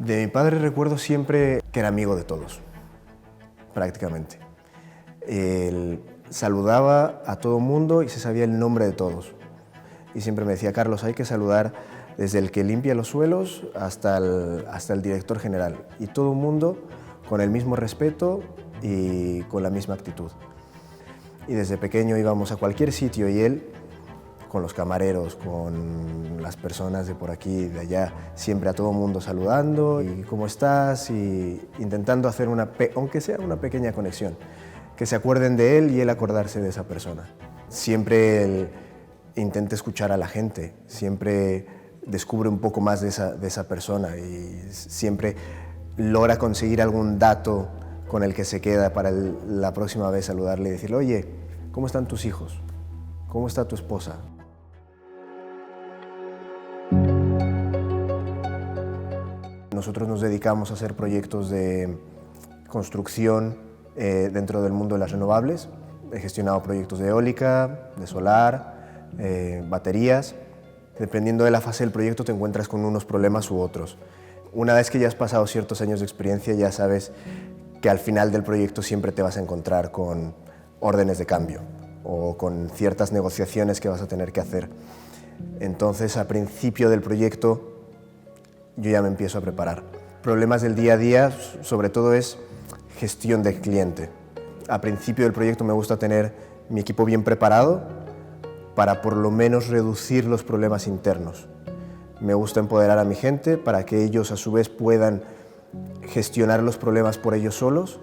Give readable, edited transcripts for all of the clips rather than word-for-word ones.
De mi padre recuerdo siempre que era amigo de todos, prácticamente. Él saludaba a todo mundo y se sabía el nombre de todos. Y siempre me decía: Carlos, hay que saludar desde el que limpia los suelos hasta el director general. Y todo el mundo con el mismo respeto y con la misma actitud. Y desde pequeño íbamos a cualquier sitio y él, con los camareros, con las personas de por aquí y de allá, siempre a todo mundo saludando y ¿cómo estás? Y intentando hacer aunque sea una pequeña conexión, que se acuerden de él y él acordarse de esa persona. Siempre él intenta escuchar a la gente, siempre descubre un poco más de esa persona y siempre logra conseguir algún dato con el que se queda para la próxima vez saludarle y decirle: oye, ¿cómo están tus hijos? ¿Cómo está tu esposa? Nosotros nos dedicamos a hacer proyectos de construcción dentro del mundo de las renovables. He gestionado proyectos de eólica, de solar, baterías. Dependiendo de la fase del proyecto te encuentras con unos problemas u otros. Una vez que ya has pasado ciertos años de experiencia, ya sabes que al final del proyecto siempre te vas a encontrar con órdenes de cambio o con ciertas negociaciones que vas a tener que hacer. Entonces, al principio del proyecto, yo ya me empiezo a preparar. Problemas del día a día, sobre todo, es gestión del cliente. Al principio del proyecto me gusta tener mi equipo bien preparado para por lo menos reducir los problemas internos. Me gusta empoderar a mi gente para que ellos a su vez puedan gestionar los problemas por ellos solos,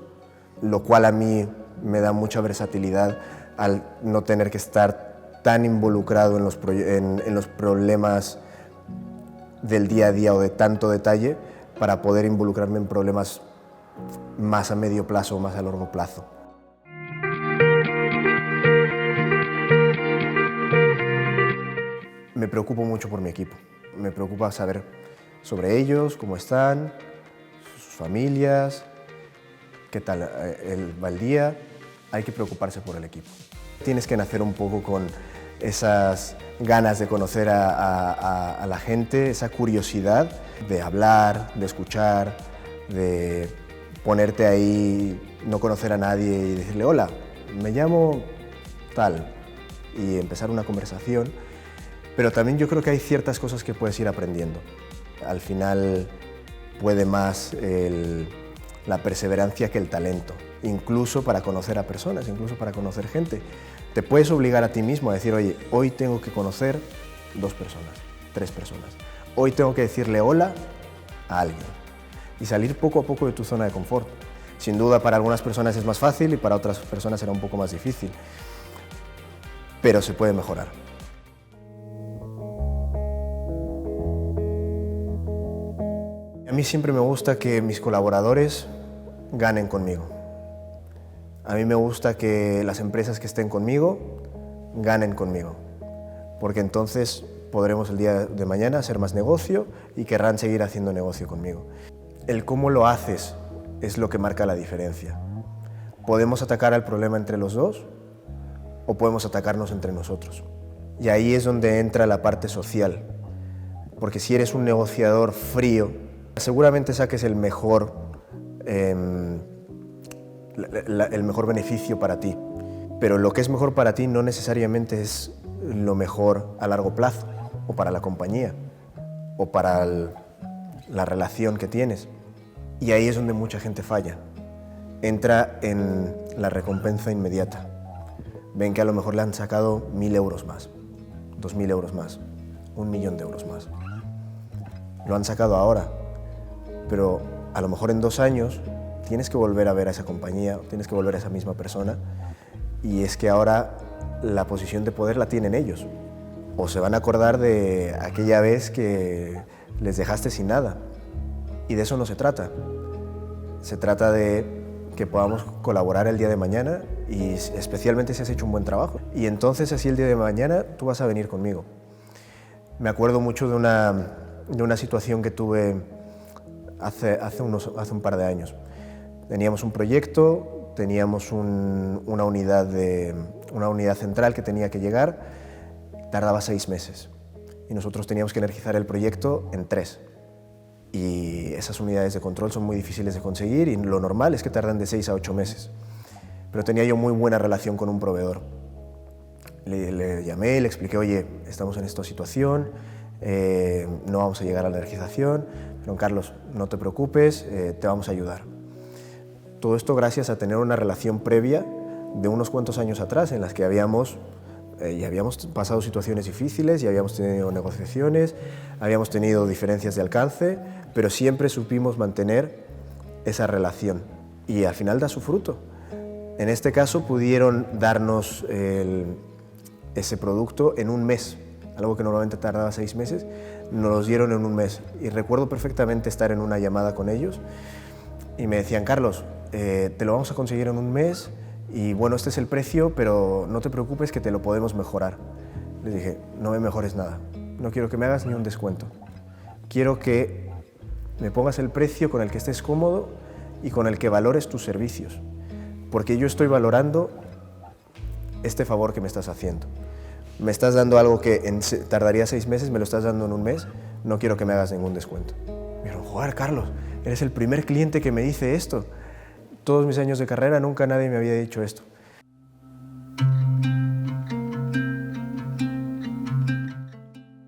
lo cual a mí me da mucha versatilidad al no tener que estar tan involucrado en los problemas del día a día o de tanto detalle, para poder involucrarme en problemas más a medio plazo o más a largo plazo. Me preocupo mucho por mi equipo. Me preocupa saber sobre ellos, cómo están, sus familias, qué tal va el día. Hay que preocuparse por el equipo. Tienes que nacer un poco con esas ganas de conocer a la gente, esa curiosidad de hablar, de escuchar, de ponerte ahí, no conocer a nadie y decirle: hola, me llamo tal, y empezar una conversación. Pero también yo creo que hay ciertas cosas que puedes ir aprendiendo. Al final puede más la perseverancia que el talento, incluso para conocer a personas, incluso para conocer gente. Te puedes obligar a ti mismo a decir: oye, hoy tengo que conocer 2 personas, 3 personas. Hoy tengo que decirle hola a alguien. Y salir poco a poco de tu zona de confort. Sin duda, para algunas personas es más fácil y para otras personas será un poco más difícil. Pero se puede mejorar. A mí siempre me gusta que mis colaboradores ganen conmigo. A mí me gusta que las empresas que estén conmigo ganen conmigo, porque entonces podremos el día de mañana hacer más negocio y querrán seguir haciendo negocio conmigo. El cómo lo haces es lo que marca la diferencia. Podemos atacar al problema entre los dos o podemos atacarnos entre nosotros. Y ahí es donde entra la parte social, porque si eres un negociador frío, seguramente saques el mejor beneficio para ti, pero lo que es mejor para ti no necesariamente es lo mejor a largo plazo, o para la compañía, o para la relación que tienes. Y ahí es donde mucha gente falla. Entra en la recompensa inmediata. Ven que a lo mejor le han sacado 1.000 euros más, 2.000 euros más, 1.000.000 de euros más. Lo han sacado ahora, pero a lo mejor en 2 años tienes que volver a ver a esa compañía, tienes que volver a esa misma persona, y es que ahora la posición de poder la tienen ellos. O se van a acordar de aquella vez que les dejaste sin nada. Y de eso no se trata. Se trata de que podamos colaborar el día de mañana, y especialmente si has hecho un buen trabajo. Y entonces así el día de mañana tú vas a venir conmigo. Me acuerdo mucho de una situación que tuve hace un par de años. Teníamos un proyecto, teníamos una unidad central que tenía que llegar, tardaba 6 meses y nosotros teníamos que energizar el proyecto en 3. y esas unidades de control son muy difíciles de conseguir y lo normal es que tardan de 6 a 8 meses. Pero tenía yo muy buena relación con un proveedor. Le llamé, le expliqué, oye, estamos en esta situación, no vamos a llegar a la energización, pero Carlos, no te preocupes, te vamos a ayudar. Todo esto gracias a tener una relación previa de unos cuantos años atrás en las que habíamos pasado situaciones difíciles y habíamos tenido negociaciones, habíamos tenido diferencias de alcance, pero siempre supimos mantener esa relación y al final da su fruto. En este caso pudieron darnos ese producto en un mes, algo que normalmente tardaba 6 meses, nos lo dieron en un mes. Y recuerdo perfectamente estar en una llamada con ellos y me decían, Carlos, te lo vamos a conseguir en un mes y bueno, este es el precio, pero no te preocupes que te lo podemos mejorar. Les dije, no me mejores nada, no quiero que me hagas ni un descuento. Quiero que me pongas el precio con el que estés cómodo y con el que valores tus servicios, porque yo estoy valorando este favor que me estás haciendo. Me estás dando algo que tardaría 6 meses, me lo estás dando en un mes, no quiero que me hagas ningún descuento. Me dijeron, joder, Carlos, eres el primer cliente que me dice esto. Todos mis años de carrera nunca nadie me había dicho esto.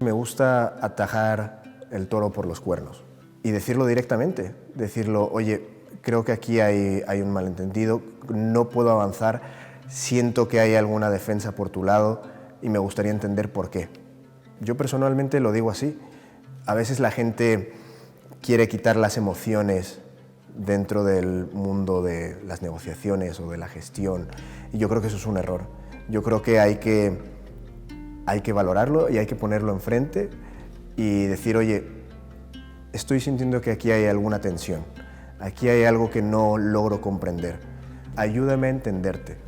Me gusta atajar el toro por los cuernos y decirlo directamente, decirlo, oye, creo que aquí hay un malentendido, no puedo avanzar, siento que hay alguna defensa por tu lado y me gustaría entender por qué. Yo personalmente lo digo así. A veces la gente quiere quitar las emociones dentro del mundo de las negociaciones o de la gestión y yo creo que eso es un error. Yo creo que hay que valorarlo y hay que ponerlo enfrente y decir, oye, estoy sintiendo que aquí hay alguna tensión, aquí hay algo que no logro comprender, ayúdame a entenderte,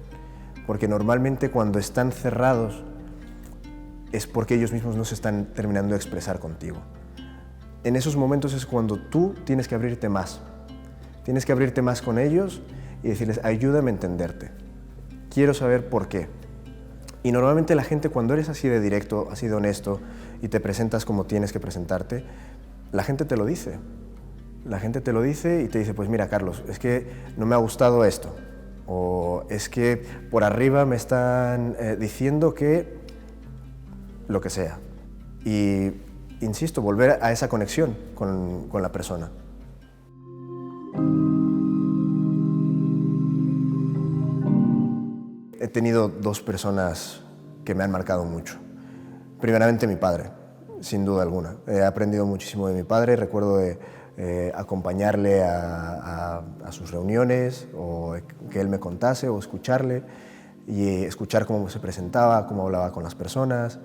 porque normalmente cuando están cerrados es porque ellos mismos no se están terminando de expresar contigo. En esos momentos es cuando tú tienes que abrirte más con ellos y decirles, ayúdame a entenderte, quiero saber por qué. Y normalmente la gente, cuando eres así de directo, así de honesto y te presentas como tienes que presentarte, la gente te lo dice. La gente te lo dice y te dice, pues mira, Carlos, es que no me ha gustado esto. O es que por arriba me están diciendo que lo que sea. Y insisto, volver a esa conexión con la persona. He tenido 2 personas que me han marcado mucho. Primeramente mi padre, sin duda alguna. He aprendido muchísimo de mi padre. Recuerdo acompañarle a sus reuniones o que él me contase o escucharle y escuchar cómo se presentaba, cómo hablaba con las personas,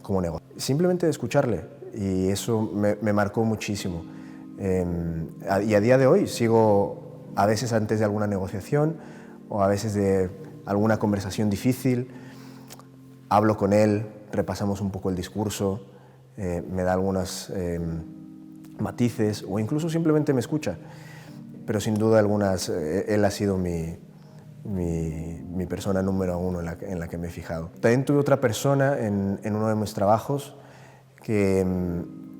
cómo negociaba. Simplemente escucharle y eso me marcó muchísimo. Y a día de hoy sigo a veces antes de alguna negociación o a veces de alguna conversación difícil, hablo con él, repasamos un poco el discurso, me da algunos matices o incluso simplemente me escucha. Pero sin duda algunas, él ha sido mi persona número 1 en la que me he fijado. También tuve otra persona en uno de mis trabajos que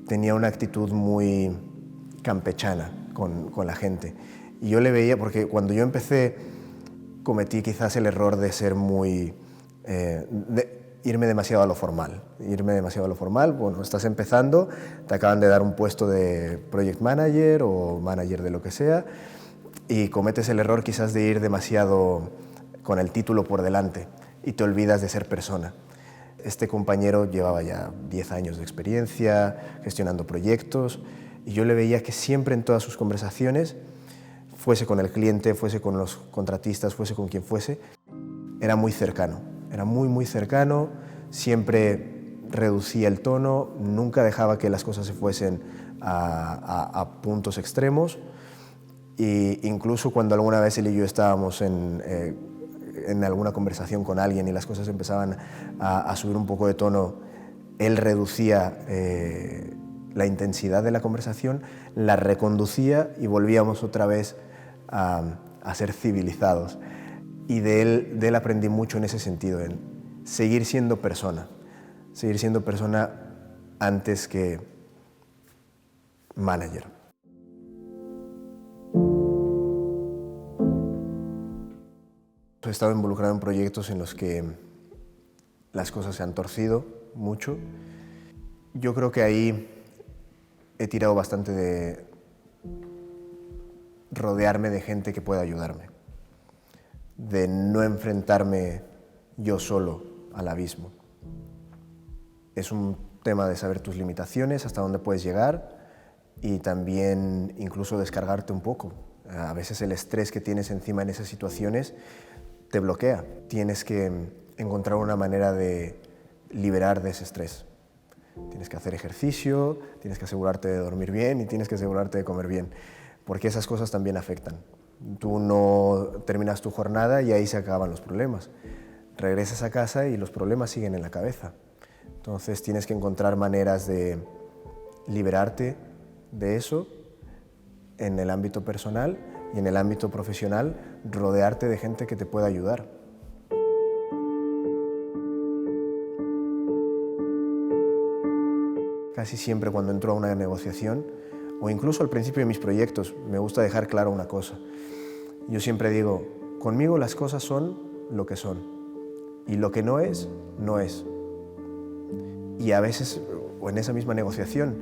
tenía una actitud muy campechana con la gente. Y yo le veía, porque cuando yo empecé cometí quizás el error de ser irme demasiado a lo formal. Bueno, estás empezando, te acaban de dar un puesto de project manager o manager de lo que sea y cometes el error quizás de ir demasiado con el título por delante y te olvidas de ser persona. Este compañero llevaba ya 10 años de experiencia gestionando proyectos y yo le veía que siempre en todas sus conversaciones, fuese con el cliente, fuese con los contratistas, fuese con quien fuese, era muy cercano, era muy cercano, siempre reducía el tono, nunca dejaba que las cosas se fuesen a puntos extremos e incluso cuando alguna vez él y yo estábamos en alguna conversación con alguien y las cosas empezaban a subir un poco de tono, él reducía la intensidad de la conversación, la reconducía y volvíamos otra vez a ser civilizados. Y de él aprendí mucho en ese sentido, en seguir siendo persona antes que manager. He estado involucrado en proyectos en los que las cosas se han torcido mucho. Yo creo que ahí he tirado bastante de rodearme de gente que pueda ayudarme, de no enfrentarme yo solo al abismo. Es un tema de saber tus limitaciones, hasta dónde puedes llegar y también incluso descargarte un poco. A veces el estrés que tienes encima en esas situaciones te bloquea. Tienes que encontrar una manera de liberar de ese estrés. Tienes que hacer ejercicio, tienes que asegurarte de dormir bien y tienes que asegurarte de comer bien, porque esas cosas también afectan. Tú no terminas tu jornada y ahí se acaban los problemas. Regresas a casa y los problemas siguen en la cabeza. Entonces tienes que encontrar maneras de liberarte de eso en el ámbito personal y en el ámbito profesional, rodearte de gente que te pueda ayudar. Casi siempre cuando entro a una negociación, o incluso al principio de mis proyectos, me gusta dejar claro una cosa. Yo siempre digo, conmigo las cosas son lo que son, y lo que no es, no es. Y a veces, o en esa misma negociación,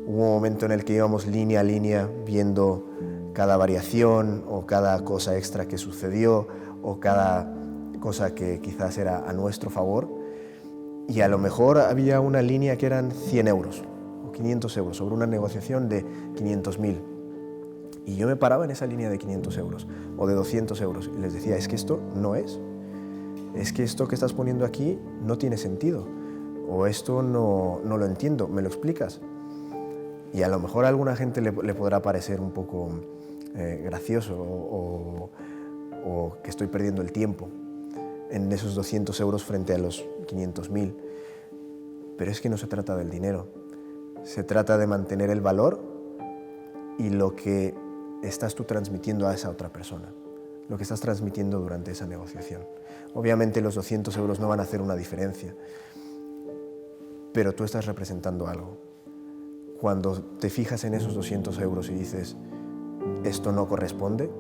hubo un momento en el que íbamos línea a línea viendo cada variación o cada cosa extra que sucedió o cada cosa que quizás era a nuestro favor, y a lo mejor había una línea que eran 100 euros o 500 euros sobre una negociación de 500.000. Y yo me paraba en esa línea de 500 euros o de 200 euros y les decía, es que esto no es que esto que estás poniendo aquí no tiene sentido, o esto no lo entiendo, ¿me lo explicas? Y a lo mejor a alguna gente le podrá parecer un poco gracioso o que estoy perdiendo el tiempo en esos 200 euros frente a los 500.000. Pero es que no se trata del dinero, se trata de mantener el valor y lo que estás tú transmitiendo a esa otra persona, lo que estás transmitiendo durante esa negociación. Obviamente los 200 euros no van a hacer una diferencia, pero tú estás representando algo. Cuando te fijas en esos 200 euros y dices, esto no corresponde,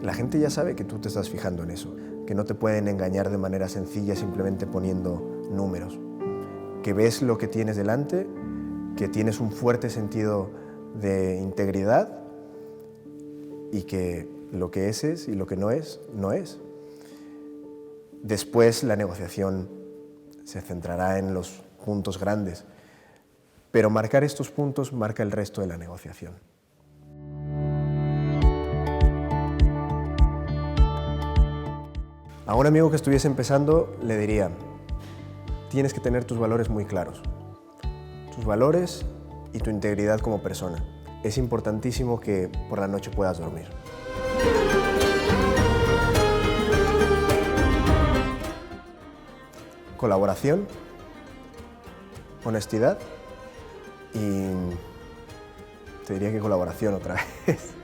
la gente ya sabe que tú te estás fijando en eso, que no te pueden engañar de manera sencilla simplemente poniendo números, que ves lo que tienes delante, que tienes un fuerte sentido de integridad y que lo que es y lo que no es, no es. Después la negociación se centrará en los puntos grandes, pero marcar estos puntos marca el resto de la negociación. A un amigo que estuviese empezando le diría, tienes que tener tus valores muy claros, tus valores y tu integridad como persona. Es importantísimo que por la noche puedas dormir. Colaboración, honestidad y te diría que colaboración otra vez.